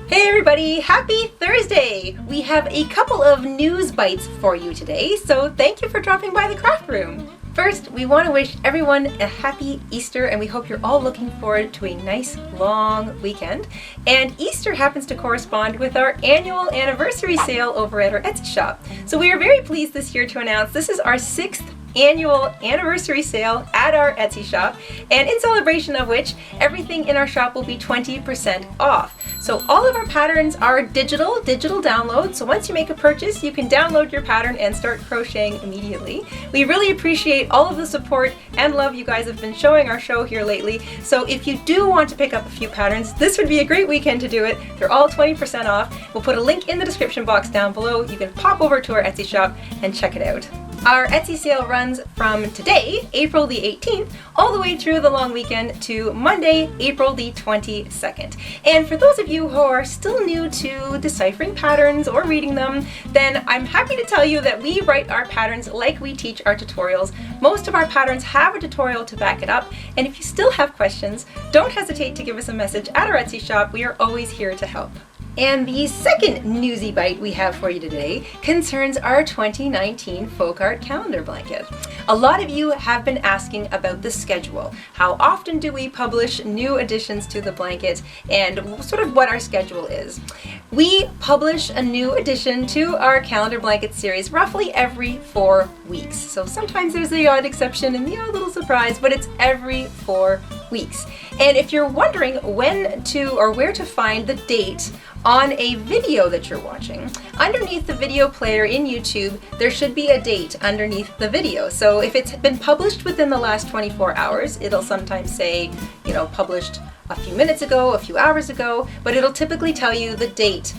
Hey everybody, happy Thursday! We have a couple of news bites for you today, so thank you for dropping by the craft room. First, we want to wish everyone a happy Easter, and we hope you're all looking forward to a nice long weekend. And Easter happens to correspond with our annual anniversary sale over at our Etsy shop. So we are very pleased this year to announce this is our 6th annual anniversary sale at our Etsy shop, and in celebration of which everything in our shop will be 20% off. So all of our patterns are digital downloads, so once you make a purchase you can download your pattern and start crocheting immediately. We really appreciate all of the support and love you guys have been showing our show here lately, so if you do want to pick up a few patterns, this would be a great weekend to do it. They're all 20% off. We'll put a link in the description box down below. You can pop over to our Etsy shop and check it out. Our Etsy sale runs from today, April the 18th, all the way through the long weekend to Monday, April the 22nd. And for those of you who are still new to deciphering patterns or reading them, then I'm happy to tell you that we write our patterns like we teach our tutorials. Most of our patterns have a tutorial to back it up, and if you still have questions, don't hesitate to give us a message at our Etsy shop. We are always here to help. And the second newsy bite we have for you today concerns our 2019 folk art calendar blanket. A lot of you have been asking about the schedule. How often do we publish new additions to the blanket, and sort of what our schedule is. We publish a new addition to our calendar blanket series roughly every 4 weeks. So sometimes there's the odd exception and the odd little surprise, but it's every 4 weeks. And if you're wondering when to or where to find the date on a video that you're watching, underneath the video player in YouTube, there should be a date underneath the video. So if it's been published within the last 24 hours, it'll sometimes say, published a few minutes ago, a few hours ago, but it'll typically tell you the date,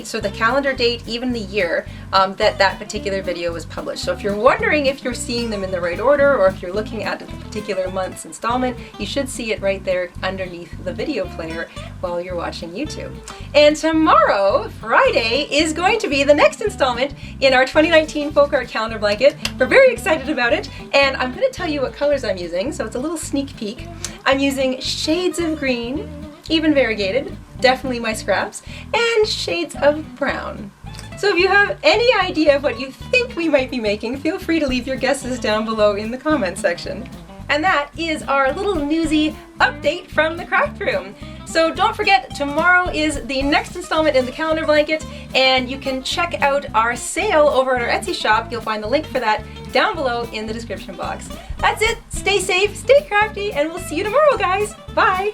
so the calendar date, even the year that particular video was published. So if you're wondering if you're seeing them in the right order, or if you're looking at a particular month's installment, you should see it right there underneath the video player while you're watching YouTube. And tomorrow, Friday, is going to be the next installment in our 2019 folk art calendar blanket. We're very excited about it, and I'm going to tell you what colors I'm using, so it's a little sneak peek. I'm using shades of green, even variegated, definitely my scraps, and shades of brown. So if you have any idea of what you think we might be making, feel free to leave your guesses down below in the comments section. And that is our little newsy update from the craft room. So don't forget, tomorrow is the next installment in the calendar blanket, and you can check out our sale over at our Etsy shop. You'll find the link for that down below in the description box. That's it. Stay safe, stay crafty, and we'll see you tomorrow, guys. Bye.